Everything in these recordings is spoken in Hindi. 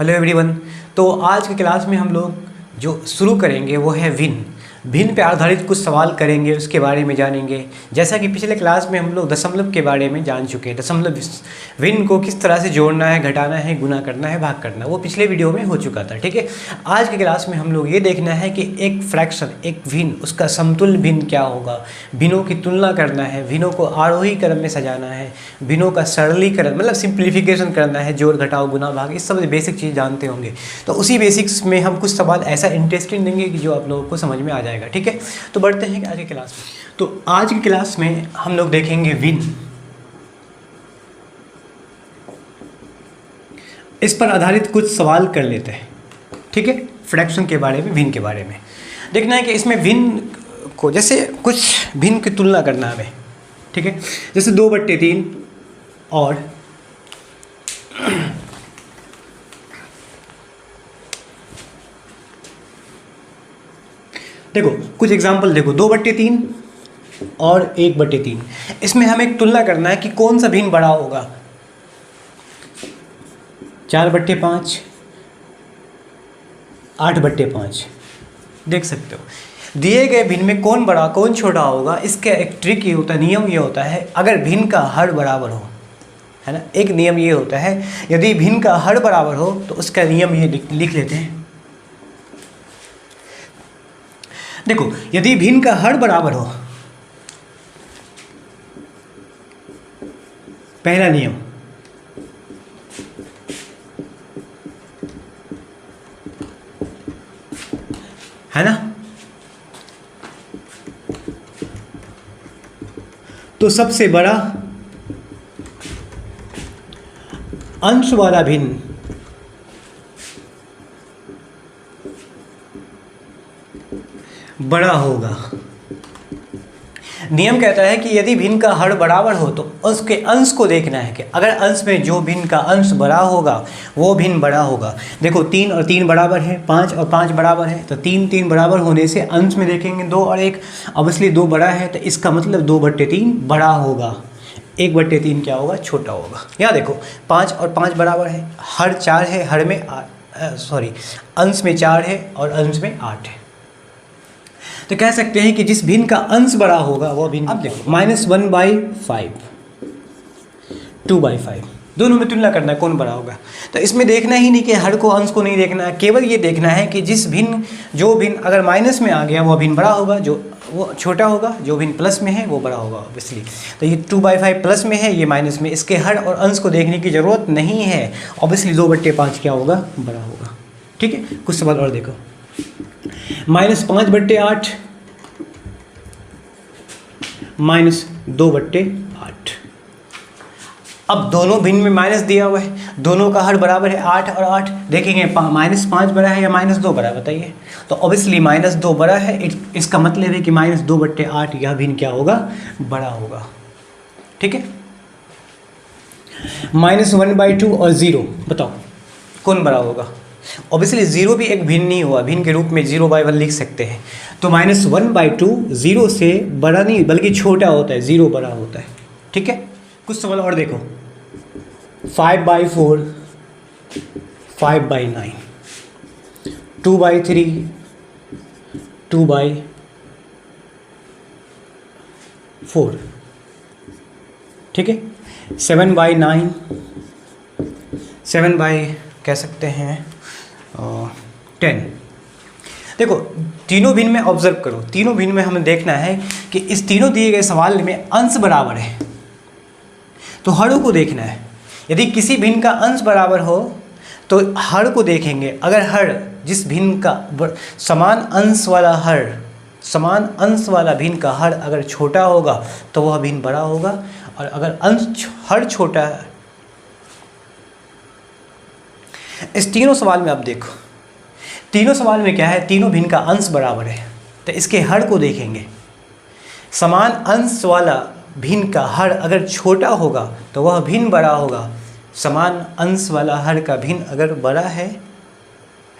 Hello everyone. तो आज की क्लास में हम लोग जो शुरू करेंगे वो है भिन्न पे आधारित कुछ सवाल करेंगे, उसके बारे में जानेंगे। जैसा कि पिछले क्लास में हम लोग दशमलव के बारे में जान चुके हैं, दशमलव भिन्न को किस तरह से जोड़ना है, घटाना है, गुना करना है, भाग करना, वो पिछले वीडियो में हो चुका था। ठीक है, आज की क्लास में हम लोग ये देखना है कि एक फ्रैक्शन, एक भिन्न, उसका समतुल्य भिन्न क्या होगा, भिन्नों की तुलना करना है, भिन्नों को आरोही क्रम में सजाना है, भिन्नों का सरलीकरण मतलब सिंप्लीफिकेशन करना है, जोड़ घटाओ गुना भाग, इस सब बेसिक चीज़ जानते होंगे। तो उसी बेसिक्स में हम कुछ सवाल ऐसा इंटरेस्टिंग देंगे कि जो आप लोगों को समझ में आ जाएगा। ठीक है, तो बढ़ते हैं आज की क्लास में। तो आज की क्लास में हम लोग देखेंगे भिन्न, इस पर आधारित कुछ सवाल कर लेते हैं। ठीक है, फ्रैक्शन के बारे में, भिन्न के बारे में देखना है कि इसमें भिन्न को, जैसे कुछ भिन्न की तुलना करना है हमें। ठीक है, जैसे 2/3 और देखो कुछ एग्जाम्पल देखो, 2/3 और 1/3, इसमें हमें एक तुलना करना है कि कौन सा भिन्न बड़ा होगा। 4/5, 8/5, देख सकते हो दिए गए भिन्न में कौन बड़ा कौन छोटा होगा। इसका एक ट्रिक ये होता है, नियम ये होता है, अगर भिन्न का हर बराबर हो, है ना, एक नियम ये होता है, यदि भिन्न का हर बराबर हो तो उसका नियम ये लिख लेते हैं। देखो, यदि भिन्न का हर बराबर हो, पहला नियम, है ना, तो सबसे बड़ा अंश वाला भिन्न बड़ा होगा। नियम कहता है कि यदि भिन्न का हर बराबर हो तो उसके अंश को देखना है कि अगर अंश में जो भिन्न का अंश बड़ा होगा वो भिन्न बड़ा होगा। देखो 3 और 3 बराबर है, 5 और 5 बराबर है, तो 3 बराबर होने से अंश में देखेंगे 2 और 1, ऑब्वियसली 2 बड़ा है, तो इसका मतलब 2/3 बड़ा होगा, 1/3 क्या होगा, छोटा होगा। यहाँ देखो 5 और 5 बराबर है, हर 4 है, हर में अंश में 4 है और अंश में 8 है, तो कह सकते हैं कि जिस भिन्न का अंश बड़ा होगा वो भिन्न। अब देखो -1/5, 2/5, दोनों में तुलना करना है कौन बड़ा होगा। तो इसमें देखना ही नहीं कि हर को अंश को नहीं देखना है, केवल ये देखना है कि जो भिन्न अगर माइनस में आ गया वो भिन्न बड़ा होगा, जो वो छोटा होगा, जो भिन्न प्लस में है वो बड़ा होगा ऑब्वियसली। तो ये 2/5 प्लस में है, ये माइनस में, इसके हर और अंश को देखने की ज़रूरत नहीं है, ऑब्वियसली 2/5 क्या होगा, बड़ा होगा। ठीक है, कुछ सवाल और देखो, -5/8, -2/8। अब दोनों भिन्न में माइनस दिया हुआ है, दोनों का हर बराबर है 8 और 8, देखेंगे -5 बड़ा है या -2 बड़ा है, बताइए। तो ऑब्वियसली -2 बड़ा है, इसका मतलब है कि -2/8 यह भिन्न क्या होगा, बड़ा होगा। ठीक है, -1/2 और 0, बताओ कौन बड़ा होगा। ऑब्वियसली 0 भी एक भिन्न नहीं हुआ, भिन्न के रूप में 0/1 लिख सकते हैं, तो -1/2 0 से बड़ा नहीं बल्कि छोटा होता है, 0 बड़ा होता है। ठीक है, कुछ सवाल और देखो, 5/4, 5/9, 2/3, 2/4। ठीक है, 7/9, 7 कह सकते हैं 10। देखो तीनों भिन्न में ऑब्जर्व करो, तीनों भिन्न में हमें देखना है कि इस तीनों दिए गए सवाल में अंश बराबर है, तो हरों को देखना है। यदि किसी भिन्न का अंश बराबर हो तो हर को देखेंगे, अगर हर जिस भिन्न का समान अंश वाला भिन्न का हर अगर छोटा होगा तो वह भिन्न बड़ा होगा, और अगर हर छोटा है। इस तीनों सवाल में अब देखो, तीनों सवाल में क्या है, तीनों भिन्न का अंश बराबर है, तो इसके हर को देखेंगे। समान अंश वाला भिन्न का हर अगर छोटा होगा तो वह भिन्न बड़ा होगा, समान अंश वाला हर का भिन्न अगर बड़ा है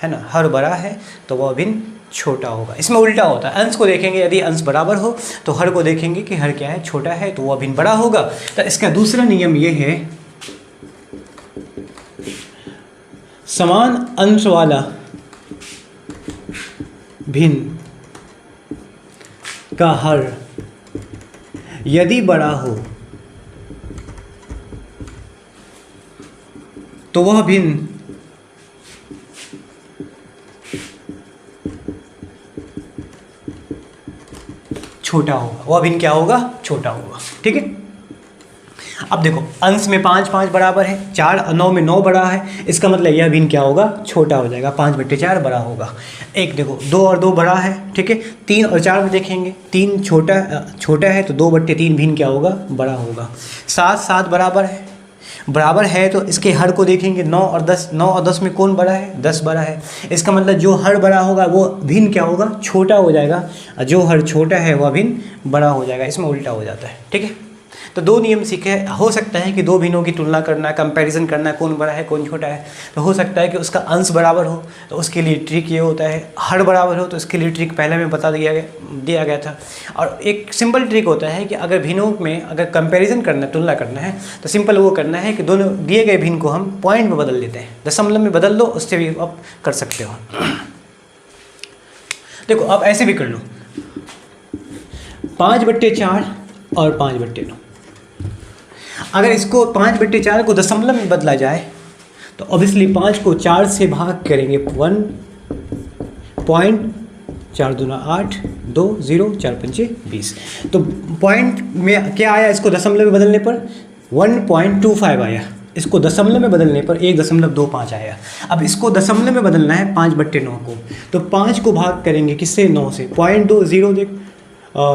ना, हर बड़ा है तो वह भिन्न छोटा होगा। इसमें उल्टा होता है, अंश को देखेंगे, यदि अंश बराबर हो तो हर को देखेंगे कि हर क्या है, छोटा है, तो वह भिन्न बड़ा होगा। तो इसका दूसरा नियम ये है, समान अंश वाला भिन्न का हर यदि बड़ा हो तो वह भिन्न छोटा होगा। वह भिन्न क्या होगा? छोटा होगा। ठीक है। अब देखो अंश में 5 5 बराबर है, 4 और 9 में 9 बड़ा है, इसका मतलब यह भिन्न क्या होगा? छोटा हो जाएगा। 5/4 बड़ा होगा। एक देखो 2 और 2 बड़ा है। ठीक है। 3 और 4 में देखेंगे 3 छोटा है तो 2/3 भिन्न क्या होगा? बड़ा होगा। 7 7 बराबर है तो इसके हर को देखेंगे 9 और 10 में कौन बड़ा है? 10 बड़ा है। इसका मतलब जो हर बड़ा होगा वो भिन्न क्या होगा? छोटा हो जाएगा। और जो हर छोटा है वह भिन्न बड़ा हो जाएगा। इसमें उल्टा हो जाता है। ठीक है। तो 2 नियम सीखे। हो सकता है कि 2 भिन्नों की तुलना करना, कंपैरिजन करना, कौन बड़ा है कौन छोटा है। तो हो सकता है कि उसका अंश बराबर हो तो उसके लिए ट्रिक ये होता है, हर बराबर हो तो उसके लिए ट्रिक पहले में बता दिया गया था। और एक सिंपल ट्रिक होता है कि अगर भिन्नों में अगर कंपैरिजन करना, तुलना करना है तो सिंपल वो करना है कि दोनों दिए गए भिन्न को हम पॉइंट में बदल लेते हैं। दशमलव में बदल लो, उससे भी आप कर सकते हो। देखो अब ऐसे भी कर लो, 5/4 और 5/9। अगर इसको 5/4 को दशमलव में बदला जाए तो ऑब्वियसली 5 को 4 से भाग करेंगे 1.4 दूना 8 2 0 4 पंचे 20। तो पॉइंट में क्या आया? इसको दशमलव में बदलने पर 1.25 आया। इसको दशमलव में बदलने पर 1.25 आया। अब इसको दशमलव में बदलना है 5/9 को, तो 5 को भाग करेंगे किससे? 9 से। 0.20 देख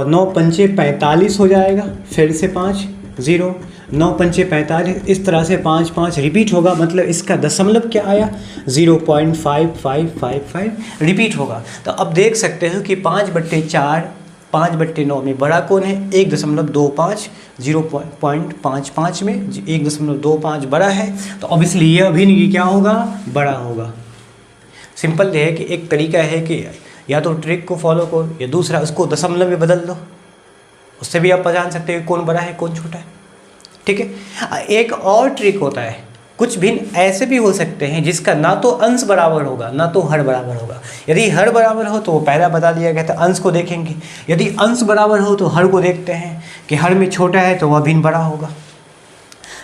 9 पंचे 45 हो जाएगा। फिर से 5 0 9 पंचे 45। इस तरह से 5 5 रिपीट होगा। मतलब इसका दशमलव क्या आया? 0.5555 रिपीट होगा। तो अब देख सकते हो कि 5/4 5/9 में बड़ा कौन है? 1.25। 0.55 में 1.25 बड़ा है तो ऑब्वियसली यह भिन्न क्या होगा? बड़ा होगा। सिंपल है कि एक तरीका है कि या तो ट्रिक को फॉलो करो या दूसरा उसको दशमलव में बदल दो, उससे भी आप पहचान सकते हो कौन बड़ा है कौन छोटा है। ठीक है। एक और ट्रिक होता है, कुछ भिन्न ऐसे भी हो सकते हैं जिसका ना तो अंश बराबर होगा ना तो हर बराबर होगा। यदि हर बराबर हो तो वो पहला बता दिया गया था, अंश को देखेंगे। यदि अंश बराबर हो तो हर को देखते हैं कि हर में छोटा है तो वह भिन्न बड़ा होगा।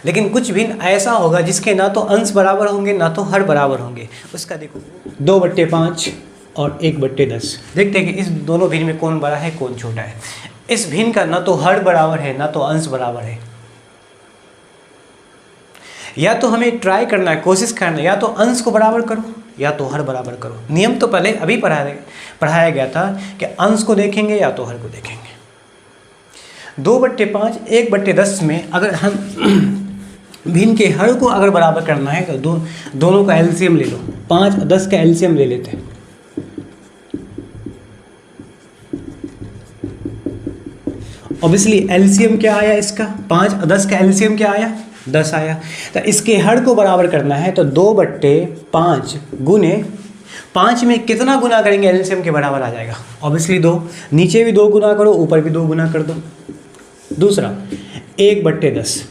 लेकिन कुछ भिन्न ऐसा होगा जिसके ना तो अंश बराबर होंगे ना तो हर बराबर होंगे। उसका देखो 2/5 और 1/10। देखते हैं कि इस दोनों भिन्न में कौन बड़ा है कौन छोटा है। इस भिन्न का ना तो हर बराबर है ना तो अंश बराबर है। या तो हमें ट्राई करना है, कोशिश करना है, या तो अंश को बराबर करो या तो हर बराबर करो। नियम तो पहले अभी पढ़ाया गया था कि अंश को देखेंगे या तो हर को देखेंगे। 2/5 1/10 में अगर हम भिन्न के हर को अगर बराबर करना है तो दोनों का एलसीएम ले लो। 5 और 10 का एलसीएम ले लेते हैं। ऑब्वियसली एलसीएम क्या आया इसका? 5 और 10 का एलसीएम क्या आया? 10 आया। तो इसके हर को बराबर करना है तो 2/5 गुने 5 में कितना गुना करेंगे एलसीएम के बराबर आ जाएगा? ऑब्वियसली 2। नीचे भी 2 गुना करो, ऊपर भी 2 गुना कर दो। दूसरा 1/10,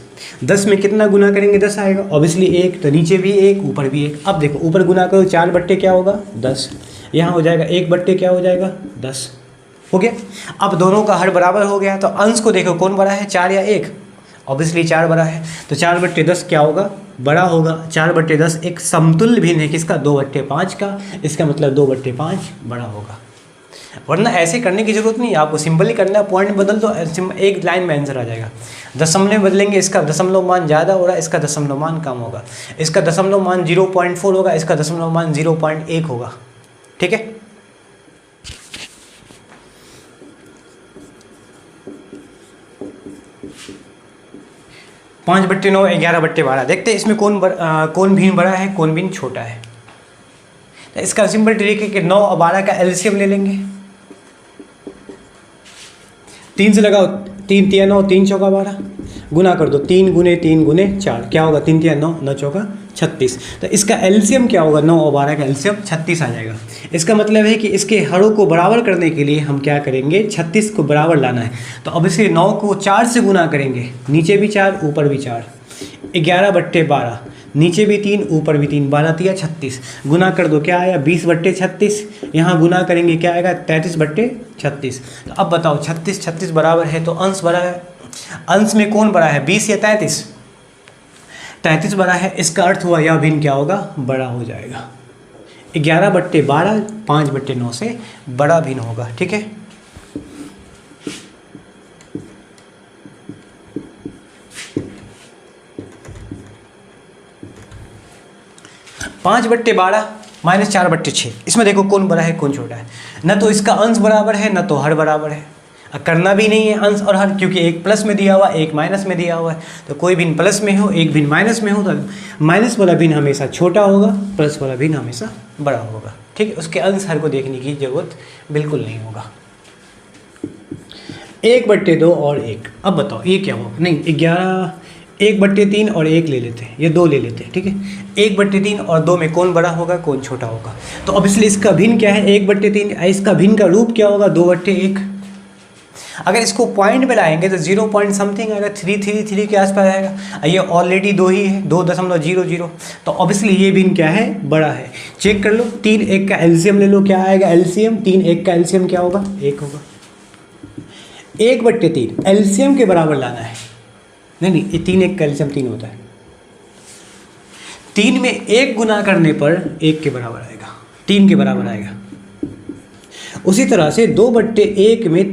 10 में कितना गुना करेंगे? 10 आएगा। ऑब्वियसली 1, तो नीचे भी 1 ऊपर भी 1। अब देखो ऊपर गुना करो, 4 क्या होगा? 10। यहाँ हो जाएगा 1 क्या हो जाएगा? 10 हो गया। अब दोनों का हर बराबर हो गया तो अंश को देखो कौन बड़ा है, 4 या 1? ऑब्वियसली 4 बड़ा है। तो 4/10 क्या होगा? बड़ा होगा। 4/10 एक समतुल्य भिन्न है किसका? 2/5 का। इसका मतलब 2/5 बड़ा होगा। वरना ऐसे करने की जरूरत नहीं है, आपको सिंपल ही करना है। पॉइंट बदल दो, एक लाइन में आंसर आ जाएगा। दशमलव में बदलेंगे, इसका दशमलव मान ज़्यादा हो रहा है, इसका दशमलव मान कम होगा। इसका दशमलव मान 0.4 होगा, इसका दशमलव मान 0.1 होगा। ठीक है। पाँच 5/9 11/12। देखते हैं इसमें कौन भिन्न बड़ा है कौन भिन्न छोटा है। तो इसका सिंपल ट्रिक है कि 9 और 12 का एलसीएम ले लेंगे। 3 से लगाओ, 3 3 9, 3 चौका 12, गुना कर दो। 3 गुने 3 गुने 4 क्या होगा? 3 3 9, 9 चौका 36। तो इसका एलसीएम क्या होगा? 9 और 12 का एलसीएम 36 आ जाएगा। इसका मतलब है कि इसके हरों को बराबर करने के लिए हम क्या करेंगे? 36 को बराबर लाना है। तो अब इसे 9 को 4 से गुना करेंगे, नीचे भी 4 ऊपर भी 4। 11/12, नीचे भी 3 ऊपर भी 3, 12 तिया 36, गुना कर दो क्या आया 20/36, यहाँ गुना करेंगे क्या आएगा 33/36। तो अब बताओ 36 36 बराबर है तो अंश बड़ा है, अंश में कौन बड़ा है 20 या 33? 33 बड़ा है, इसका अर्थ हुआ यह भिन्न क्या होगा बड़ा हो जाएगा। 11/12 5/9 से बड़ा भिन्न होगा। ठीक है, (5/12 - 4/6), इसमें देखो कौन बड़ा है कौन छोटा है, न तो इसका अंश बराबर है न तो हर बराबर है। करना भी नहीं है अंश और हर, क्योंकि एक प्लस में दिया हुआ एक माइनस में दिया हुआ है। तो कोई भिन्न प्लस में हो एक भिन्न माइनस में हो तो माइनस वाला भिन्न हमेशा छोटा होगा, प्लस वाला भिन्न हमेशा बड़ा होगा। ठीक है, उसके अंश हर को देखने की जरूरत बिल्कुल नहीं होगा। 1/2 और 1, अब बताओ ये क्या होगा? नहीं 11, 1/3 और 1 ले लेते हैं, ये 2 ले लेते हैं। ठीक है, 1/3 और 2 में कौन बड़ा होगा कौन छोटा होगा? तो अब इसलिए इसका भिन्न क्या है 1/3, इसका भिन्न का रूप क्या होगा 2/1। अगर इसको पॉइंट में लाएंगे तो 0 पॉइंट समथिंग आएगा, 333 के आसपास आएगा। ये ऑलरेडी 2 ही है, 2.00, तो ऑब्वियसली ये भिन्न क्या है बड़ा है। चेक कर लो, 3 1 का एलसीएम ले लो, क्या आएगा एलसीएम, 3 1 का एलसीएम क्या होगा 1 होगा। 1/3 एलसीएम के बराबर लाना है, नहीं ये 3 1 का एलसीएम 3 होता है, 3 में 1 गुना करने पर 1 के बराबर आएगा, 3 के बराबर आएगा। उसी तरह से 2/1 में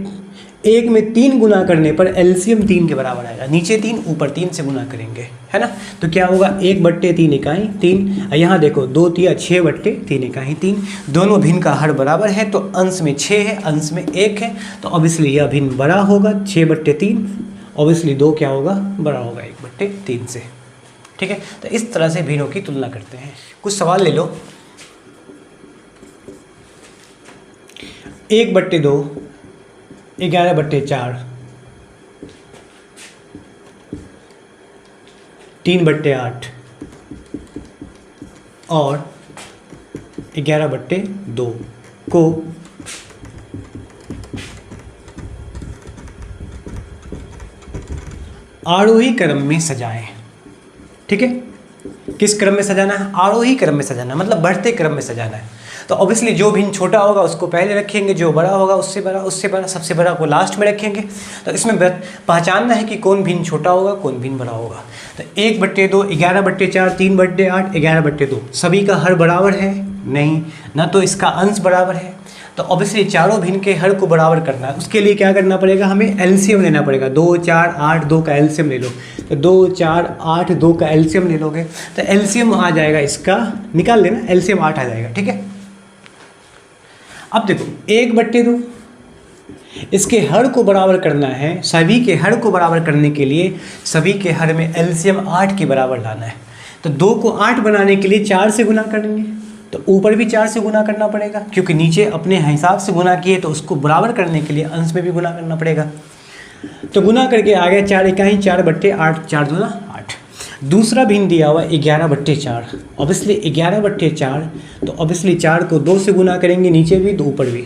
1 में 3 गुना करने पर एलसीएम 3 के बराबर आएगा, नीचे 3 ऊपर 3 से गुना करेंगे, है ना। तो क्या होगा 1/3 इकाई 3, यहाँ देखो 2 तिया 6/3 इकाई 3, दोनों भिन्न का हर बराबर है तो अंश में 6 है अंश में 1 है, तो ऑब्वियसली यह भिन्न बड़ा होगा 6/3, ऑब्वियसली 2 क्या होगा बड़ा होगा 1/3 से। ठीक है, तो इस तरह से भिन्नों की तुलना करते हैं। कुछ सवाल ले लो। 1/2 11/4, 3/8 और 11/2 को आरोही क्रम में सजाएं। ठीक है, किस क्रम में सजाना है? आरोही क्रम में सजाना, मतलब बढ़ते क्रम में सजाना है। तो ऑब्वियसली जो भिन्न छोटा होगा उसको पहले रखेंगे, जो बड़ा होगा उससे बड़ा, सबसे बड़ा को लास्ट में रखेंगे। तो इसमें पहचानना है कि कौन भिन्न छोटा होगा कौन भिन्न बड़ा होगा। तो 1/2 11/4 3/8 11/2 सभी का हर बराबर है नहीं, ना तो इसका अंश बराबर है। तो ऑब्वियसली चारों भिन्न के हर को बराबर करना है, उसके लिए क्या करना पड़ेगा हमें एलसीएम लेना पड़ेगा। 2 4 8 2 का एलसीएम ले लो, तो 2 4 8 2 का एलसीएम ले लोगे तो एलसीएम आ जाएगा, इसका निकाल लेना एलसीएम 8 आ जाएगा। ठीक है, अब देखो 1/2 इसके हर को बराबर करना है, सभी के हर को बराबर करने के लिए सभी के हर में एलसीएम 8 के बराबर लाना है। तो 2 को 8 बनाने के लिए 4 से गुना करेंगे, तो ऊपर भी 4 से गुना करना पड़ेगा, क्योंकि नीचे अपने हिसाब से गुना किए तो उसको बराबर करने के लिए अंश में भी गुना करना पड़ेगा। तो गुना करके आ गया 4 इकाई 4/8 4 दूना 8। दूसरा भिन्न दिया हुआ 11/4, ऑब्वियसली 11/4, तो ऑब्वियसली 4 को 2 से गुना करेंगे, नीचे भी तो ऊपर भी,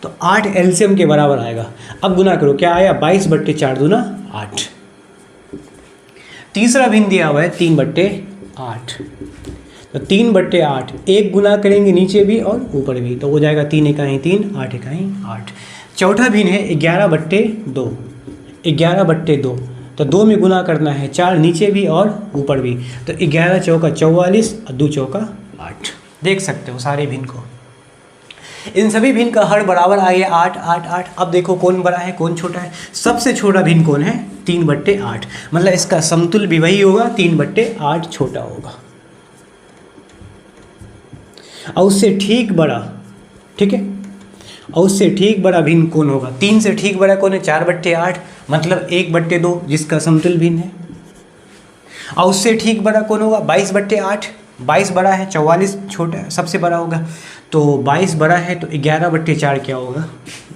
तो 8 एलसीएम के बराबर आएगा। अब गुना करो, क्या आया 22/4 दूना 8। तीसरा भिन्न दिया हुआ है 3/8, तो 3/8 1 गुना करेंगे नीचे भी और ऊपर भी, तो हो जाएगा 3 इकाई 3 8 इकाई 8। चौथा भिन्न है 11/2, 11/2, तो 2 में गुना करना है 4 नीचे भी और ऊपर भी, तो 11 चौका 44 और 2 चौका 8। देख सकते हो सारे भिन्न को, इन सभी भिन्न का हर बराबर आ गया 8 8 8। अब देखो कौन बड़ा है कौन छोटा है। सबसे छोटा भिन्न कौन है 3/8, मतलब इसका समतुल्य भी वही होगा, 3/8 छोटा होगा। और उससे ठीक बड़ा, ठीक है, और उससे ठीक बड़ा भिन्न कौन होगा? 3 से ठीक बड़ा कौन है 4/8, मतलब 1/2 जिसका समतुल्य भिन्न है। और उससे ठीक बड़ा कौन होगा 22/8, 22 बड़ा है 44 छोटा है, सबसे बड़ा होगा, तो 22 बड़ा है तो 11/4 क्या होगा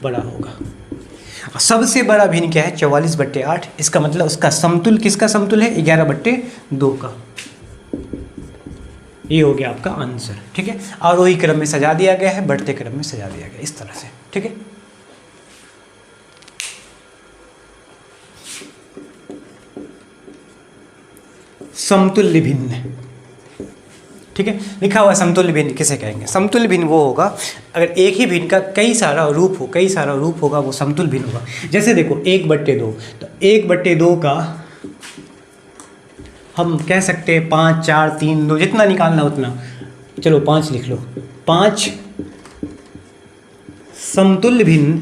बड़ा होगा। सबसे बड़ा भिन्न क्या है 44/8, इसका मतलब उसका समतुल्य किसका समतुल्य है 11/2 का। ये हो गया आपका आंसर। ठीक है, आरोही क्रम में सजा दिया गया है, बढ़ते क्रम में सजा दिया गया इस तरह से। ठीक है, समतुल्य भिन्न, ठीक है। लिखा हुआ समतुल्य भिन्न किसे कहेंगे? समतुल्य भिन्न वो होगा अगर एक ही भिन्न का कई सारा रूप होगा वो समतुल्य भिन्न होगा। जैसे देखो 1/2, तो 1/2 का हम कह सकते हैं 5, 4, 3, 2, जितना निकालना उतना, चलो 5 लिख लो। 5 समतुल्य भिन्न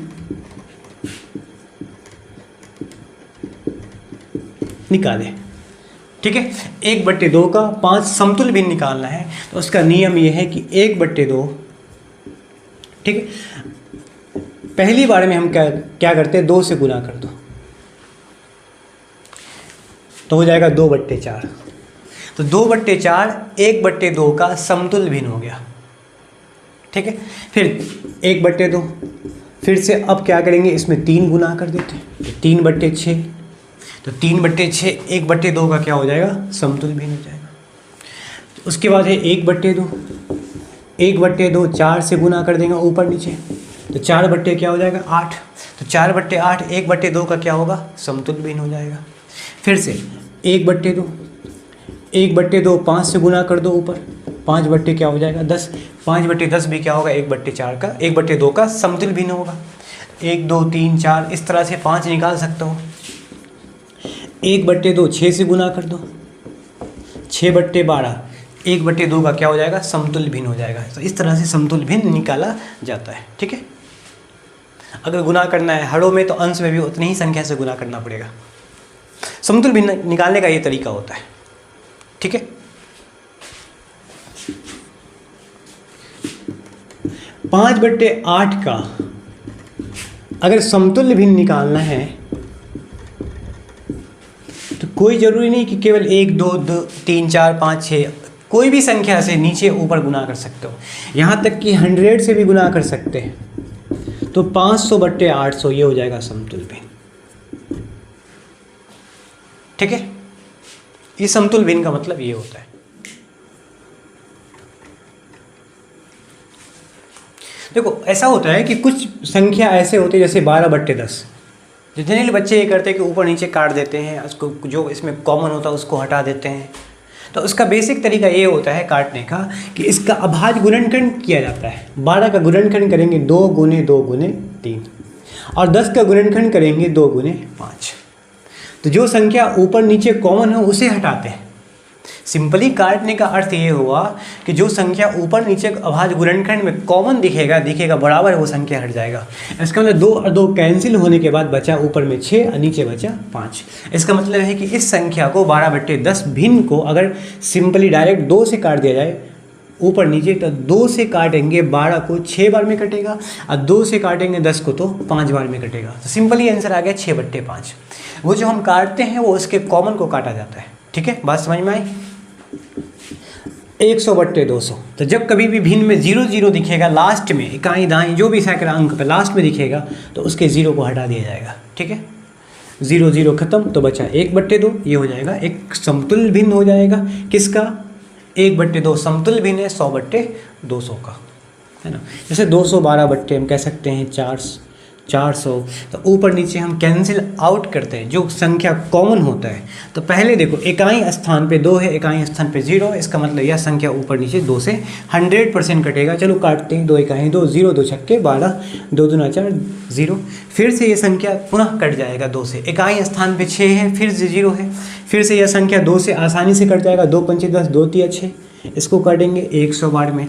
निकाले, ठीक है। 1/2 का 5 समतुल्य भिन्न निकालना है तो उसका नियम ये है कि 1/2, ठीक है, पहली बार में हम क्या करते हैं, 2 से गुना कर दो तो हो जाएगा 2/4। तो 2/4 1/2 का समतुल्य भिन्न हो गया, ठीक है। फिर 1/2, फिर से अब क्या करेंगे, इसमें 3 गुना कर देते हैं तो 3/6, तो 3/6 1/2 का क्या हो जाएगा, समतुल्य भिन्न हो जाएगा। तो उसके बाद है 1/2, 1/2 4 से गुना कर देंगे ऊपर नीचे, तो 4 क्या हो जाएगा 8, तो 4/8 1/2 का क्या होगा, समतुल्य भिन्न हो जाएगा। फिर से 1/2, 1/2 5 से गुना कर दो ऊपर, 5 क्या हो जाएगा 10, 5/10 भी क्या होगा 1/4 का 1/2 का समतुल्य भिन्न होगा। 1, 2, 3, 4 इस तरह से 5 निकाल सकते हो। 1/2 6 से गुना कर दो, 6/12 1/2 का क्या हो जाएगा, समतुल्य भिन्न हो जाएगा। तो इस तरह से समतुल्य भिन्न निकाला जाता है, ठीक है। अगर गुना करना है हरों में तो अंश में भी उतनी ही संख्या से गुना करना पड़ेगा। समतुल्य भिन्न निकालने का ये तरीका होता है, ठीक है। 5/8 का अगर समतुल्य भिन्न निकालना है तो कोई ज़रूरी नहीं कि केवल 1, 2, 3, 4, 5, 6 कोई भी संख्या से नीचे ऊपर गुना कर सकते हो, यहाँ तक कि 100 से भी गुना कर सकते हैं। तो 500/800 ये हो जाएगा समतुल्य भिन्न, ठीक है। ये समतुल्य भिन्न का मतलब ये होता है। देखो ऐसा होता है कि कुछ संख्या ऐसे होते हैं जैसे 12/10, जनरली बच्चे ये करते हैं कि ऊपर नीचे काट देते हैं, उसको जो इसमें कॉमन होता है उसको हटा देते हैं। तो उसका बेसिक तरीका ये होता है काटने का कि इसका अभाज्य गुणनखंड किया जाता है। 12 का गुणनखंड करेंगे 2 × 2 × 3 और 10 का गुणनखंड करेंगे 2 × 5। तो जो संख्या ऊपर नीचे कॉमन हो उसे हटाते हैं। सिंपली काटने का अर्थ ये हुआ कि जो संख्या ऊपर नीचे अभाज्य गुणनखंड में कॉमन दिखेगा बराबर वो संख्या हट जाएगा। इसका मतलब 2 और 2 कैंसिल होने के बाद बचा ऊपर में 6 और नीचे बचा 5। इसका मतलब है कि इस संख्या को 12/10 भिन्न को अगर सिंपली डायरेक्ट 2 से काट दिया जाए ऊपर नीचे, तो 2 से काटेंगे 12 को 6 बार में कटेगा और 2 से काटेंगे 10 को तो 5 बार में कटेगा। तो सिंपली आंसर आ गया 6/5। वो जो हम काटते हैं वो उसके कॉमन को काटा जाता है, ठीक है। बात समझ में आई। 100/200, तो जब कभी भी भिन्न में 0 0 दिखेगा लास्ट में, इकाई दाई जो भी सैकड़ा अंक पे लास्ट में दिखेगा तो उसके 0 को हटा दिया जाएगा, ठीक है। 0 0 खत्म तो बचा 1/2, ये हो जाएगा एक समतुल्य भिन्न हो जाएगा। किसका? 1/2 समतुल्य भिन्न है 100/200 का, है ना। जैसे 212 हम कह सकते हैं 400। तो ऊपर नीचे हम कैंसिल आउट करते हैं जो संख्या कॉमन होता है। तो पहले देखो इकाई स्थान पे 2 है, इकाई स्थान पे 0, इसका मतलब यह संख्या ऊपर नीचे 2 से 100% कटेगा। चलो काटते हैं, 2 इकाई 2, 0 2 छक्के 12, 2 दूना 4, 0। फिर से ये संख्या पुनः कट जाएगा 2 से। इकाई स्थान पे 6 है, फिर से 0 है, फिर से यह संख्या 2 से आसानी से कट जाएगा। 2 पंचे 10, 2 तिया 6, इसको काटेंगे 100 बार में।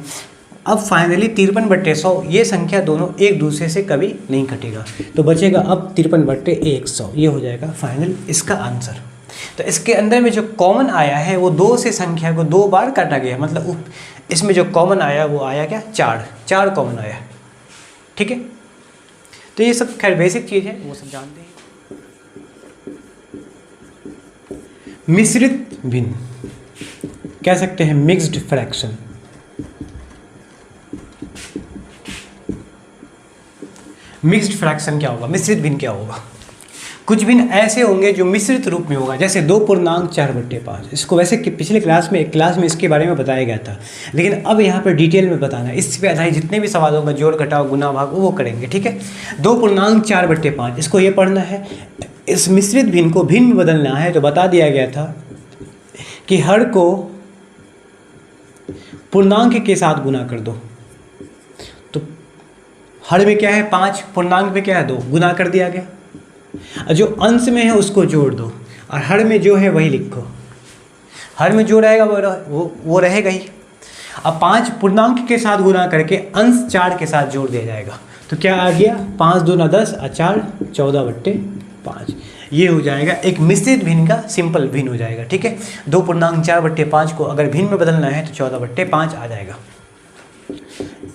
अब फाइनली 53/100 ये संख्या दोनों एक दूसरे से कभी नहीं कटेगा, तो बचेगा अब 53/100, ये हो जाएगा फाइनल इसका आंसर। तो इसके अंदर में जो कॉमन आया है वो 2 से संख्या को 2 बार काटा गया, मतलब इसमें जो कॉमन आया वो आया क्या, 4 कॉमन आया, ठीक है। तो ये सब खैर बेसिक चीज़ है, वो सब जानते हैं। मिश्रित भिन्न कह सकते हैं, मिक्स्ड फ्रैक्शन। मिक्स्ड फ्रैक्शन क्या होगा, मिश्रित भिन्न क्या होगा? कुछ भिन्न ऐसे होंगे जो मिश्रित रूप में होगा, जैसे 2.4/5। इसको वैसे पिछले क्लास में इसके बारे में बताया गया था, लेकिन अब यहाँ पर डिटेल में बताना है। इस पे आधारित जितने भी सवाल होगा, जोड़ घटाव गुना भाग, वो करेंगे, ठीक है। 2.4/5 इसको ये पढ़ना है। इस मिश्रित भिन्न को भिन्न में बदलना है तो बता दिया गया था कि हर को पूर्णांक के साथ गुना कर दो। तो हर में क्या है 5, पूर्णांक में क्या है 2, गुना कर दिया गया। और जो अंश में है उसको जोड़ दो, और हर में जो है वही लिखो। हर में जो रहेगा वो रहेगा ही। अब 5 पूर्णांक के साथ गुना करके अंश 4 के साथ जोड़ दिया जाएगा। तो क्या आ गया 5 दूना 10 और 4 14/5। ये हो जाएगा एक मिश्रित भिन्न का सिंपल भिन्न हो जाएगा। ठीक है, 2 पूर्णांक 4/5 को अगर भिन्न में बदलना है तो 14/5 आ जाएगा।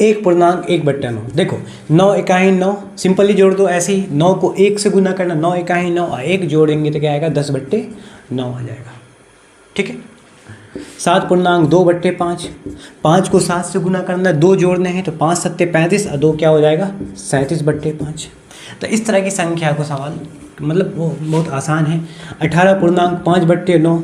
1 पूर्णांक 1/9। देखो 9 इकाई 9, सिंपली जोड़ दो ऐसे ही। 9 को 1 से गुना करना, 9 इकाई 9 और 1 जोड़ेंगे तो क्या आएगा 10/9 आ जाएगा। ठीक है, 7 पूर्णांक 2/5। 5 को 7 से गुना करना, 2 जोड़ने हैं तो 5 7 35 और 2 क्या हो जाएगा 37/5। तो इस तरह की संख्या को सवाल मतलब वो बहुत आसान है। 18 पूर्णांक 5/9।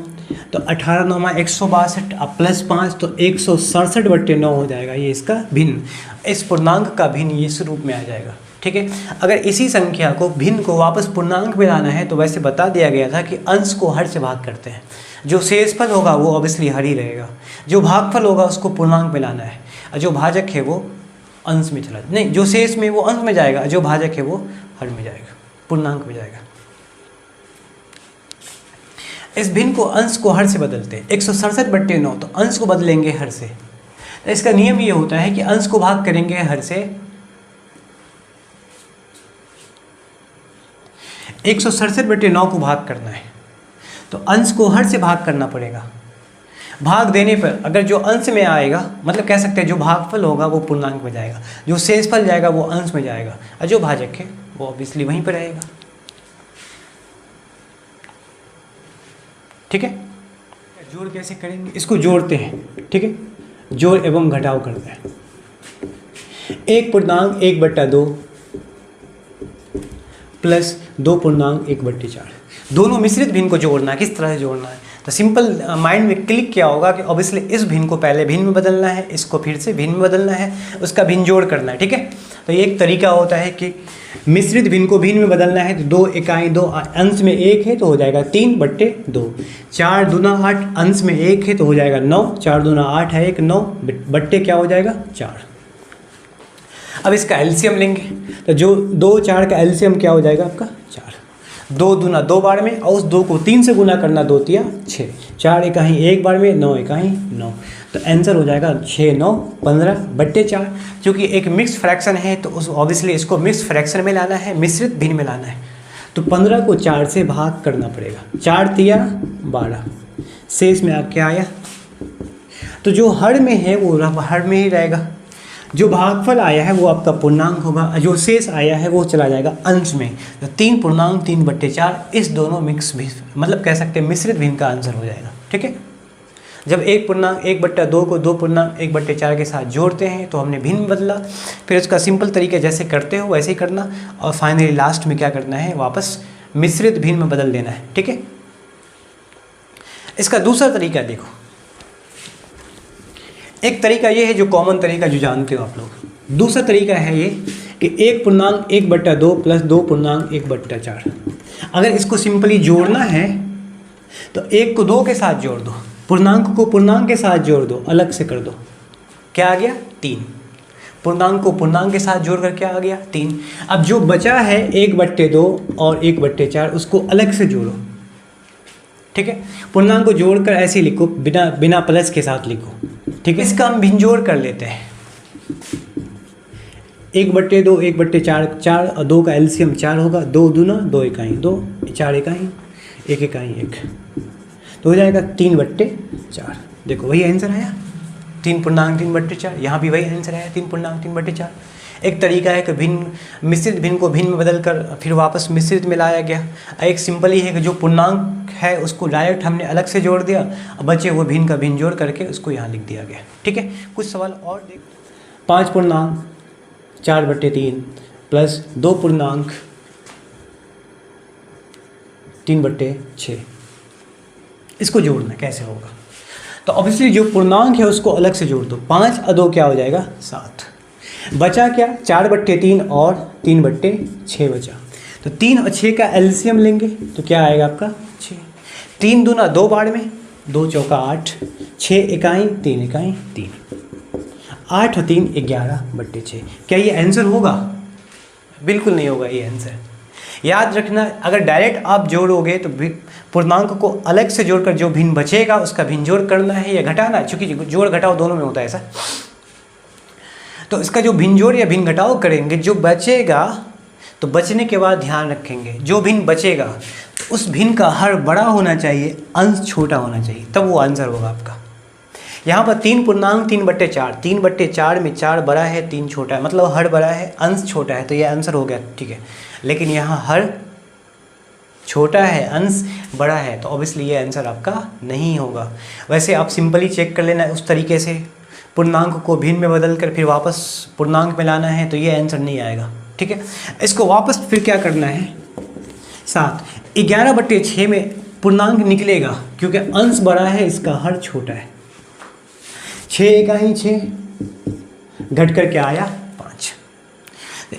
तो 18 9 में 162 और प्लस 5 तो 167/9 हो जाएगा। ये इसका भिन्न, इस पूर्णांक का भिन्न ये इस रूप में आ जाएगा। ठीक है, अगर इसी संख्या को भिन्न को वापस पूर्णांक में लाना है तो वैसे बता दिया गया था कि अंश को हर से भाग करते हैं। जो शेषफल होगा वो ऑब्वियसली हर ही रहेगा, जो भागफल होगा उसको पूर्णांक में लाना है, और जो भाजक है वो अंश में चला नहीं, जो शेष में वो अंश में जाएगा, जो भाजक है वो हर में जाएगा, पूर्णांक में जाएगा। इस भिन्न को अंश को हर से बदलते हैं। 167/9 तो अंश को बदलेंगे हर से। तो इसका नियम ये होता है कि अंश को भाग करेंगे हर से। 167/9 को भाग करना है तो अंश को हर से भाग करना पड़ेगा। भाग देने पर अगर जो अंश में आएगा, मतलब कह सकते हैं जो भागफल होगा वो पूर्णांक में जाएगा, जो शेषफल जाएगा वो अंश में जाएगा, और जो भाजक है वो ऑब्वियसली वहीं पर रहेगा। ठीक है, जोड़ कैसे करेंगे, इसको जोड़ते हैं। ठीक है, जोड़ एवं घटाव करते हैं। 1 पूर्णांक 1/2 प्लस 2 पूर्णांक 1/4। दोनों मिश्रित भिन्न को जोड़ना है। किस तरह से जोड़ना है, तो सिंपल माइंड में क्लिक किया होगा कि ऑब्वियसली इस भिन्न को पहले भिन्न में बदलना है, इसको फिर से भिन्न में बदलना है, उसका भिन्न जोड़ करना है। ठीक है, तो ये एक तरीका होता है कि मिश्रित भिन्न को भिन्न में बदलना है। तो 2 इकाई 2 अंश में 1 है तो हो जाएगा 3/2। 4 दूना 8 अंश में 1 है तो हो जाएगा 9। 4 दूना 8 है 1, 9 बट्टे क्या हो जाएगा 4। अब इसका एलसीएम लेंगे तो जो 2 4 का एलसीएम क्या हो जाएगा आपका 4। 2 दूना 2 बार में और उस 2 को 3 से गुना करना, 2 तिया 6। 4 इकाई 1 बार में, 9 इकाई 9। तो आंसर हो जाएगा 6 9 15/4। क्योंकि एक मिक्स फ्रैक्शन है तो उस ऑब्वियसली इसको मिक्स फ्रैक्शन में लाना है, मिश्रित भिन्न में लाना है। तो 15 को 4 से भाग करना पड़ेगा। 4 तिया 12, शेष में क्या आया। तो जो हर में है वो हर में ही रहेगा, जो भागफल आया है वो आपका पूर्णांक होगा, जो शेष आया है वो चला जाएगा अंश में। तो 3 पूर्णांक 3/4 इस दोनों मिक्स भी मतलब कह सकते हैं मिश्रित भिन्न का आंसर हो जाएगा। ठीक है, जब 1 पूर्णांक 1/2 को 2 पूर्णांक 1/4 के साथ जोड़ते हैं तो हमने भिन्न बदला, फिर उसका सिंपल तरीके जैसे करते हो वैसे ही करना, और फाइनली लास्ट में क्या करना है वापस मिश्रित भिन्न में बदल देना है। ठीक है, इसका दूसरा तरीका देखो। एक तरीका ये है जो कॉमन तरीका जो जानते हो आप लोग। दूसरा तरीका है ये कि 1 पूर्णांक 1/2 प्लस 2 पूर्णांक 1/4। अगर इसको सिंपली जोड़ना है तो 1 को 2 के साथ जोड़ दो, पूर्णांक को पूर्णांक के साथ जोड़ दो, अलग से कर दो। क्या आ गया 3। पूर्णांक को पूर्णांक के साथ जोड़ कर क्या आ गया 3। अब जो बचा है 1/2 और 1/4 उसको अलग से जोड़ो। ठीक है, पूर्णांक को जोड़कर ऐसे ही लिखो, बिना प्लस के साथ लिखो। ठीक है, इसका हम भिन्न जोड़ कर लेते हैं। 1/2 1/4, 4 और 2 का एलसीएम 4 होगा। 2 दूना 2 इकाई 2, 4 इकाई 1 इकाई 1, तो हो जाएगा 3/4। देखो वही आंसर आया 3 पूर्णांक 3/4। यहाँ भी वही आंसर आया 3 पूर्णांक 3/4। एक तरीका है कि भिन्न मिश्रित भिन्न को भिन्न में बदल कर फिर वापस मिश्रित में लाया गया। एक सिंपल ही है कि जो पूर्णांक है उसको डायरेक्ट हमने अलग से जोड़ दिया, बचे वो भिन्न का भिन्न जोड़ करके उसको यहाँ लिख दिया गया। ठीक है, कुछ सवाल और देख। 5 पूर्णांक 4/3 प्लस 2 पूर्णांक 3/6, इसको जोड़ना कैसे होगा। तो ऑब्वियसली जो पूर्णांक है उसको अलग से जोड़ दो। 5 और 2 क्या हो जाएगा 7। बचा क्या 4/3 और 3/6 बचा। तो 3 और 6 का एलसीएम लेंगे तो क्या आएगा आपका 6। 3 दूना 2 बार में 2 चौका 8, 6 इकाई 3 इकाई 3, 8 और 3 11/6। क्या ये आंसर होगा? बिल्कुल नहीं होगा ये आंसर। याद रखना, अगर डायरेक्ट आप जोड़ोगे तो पूर्णांक को अलग से जोड़कर जो भिन्न बचेगा उसका भिन्न जोड़ करना है या घटाना, क्योंकि जोड़ घटाओ दोनों में होता है ऐसा। तो इसका जो भिन्न जोड़ या भिन्न घटाओ करेंगे, जो बचेगा तो बचने के बाद ध्यान रखेंगे जो भिन्न बचेगा तो उस भिन्न का हर बड़ा होना चाहिए, अंश छोटा होना चाहिए, तब वो आंसर होगा आपका। यहाँ पर 3 पूर्णांक 3/4, 3/4 में 4 बड़ा है 3 छोटा है, मतलब हर बड़ा है अंश छोटा है, तो ये आंसर हो गया, ठीक है। लेकिन यहाँ हर छोटा है अंश बड़ा है, तो ऑब्वियसली ये आंसर आपका नहीं होगा। वैसे आप सिंपली चेक कर लेना उस तरीके से, पूर्णांक को भिन्न में बदल कर फिर वापस पूर्णांक में लाना है, तो ये आंसर नहीं आएगा, ठीक है। इसको वापस फिर क्या करना है, 7 11/6 में पूर्णांक निकलेगा क्योंकि अंश बड़ा है, इसका हर छोटा है। 6 इकाई 6 घट कर क्या आया 5।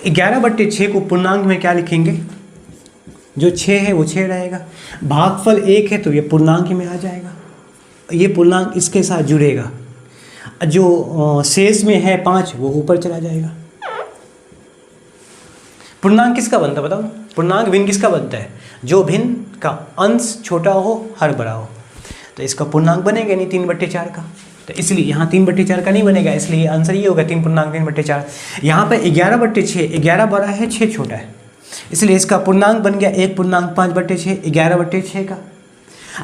11/6 को पूर्णांक में क्या लिखेंगे, जो 6 है वो 6 रहेगा, भागफल 1 है तो ये पूर्णांक में आ जाएगा, ये पूर्णांक इसके साथ जुड़ेगा, जो शेष में है 5 वो ऊपर चला जाएगा। पूर्णांक किसका बनता है बताओ? पूर्णांक भिन्न किसका बनता है? जो भिन्न का अंश छोटा हो हर बड़ा हो, तो इसका पूर्णांक बनेगा नहीं 3/4 का, तो इसलिए यहाँ 3/4 का नहीं बनेगा, इसलिए आंसर ये होगा 3 पूर्णांक 3/4। यहाँ पर 11/6, 11 बड़ा है 6 छोटा है, इसलिए इसका पूर्णांक बन गया 1 पूर्णांक 5/6 11/6 का।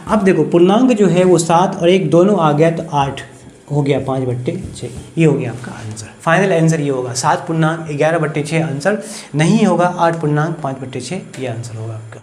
अब देखो पूर्णांक जो है वो 7 और 1 दोनों आ गया, तो 8 हो गया 5/6, ये हो गया आपका आंसर। फाइनल आंसर ये होगा, 7 पूर्णांक 11/6 आंसर नहीं होगा, 8 पूर्णांक 5/6 ये आंसर होगा आपका।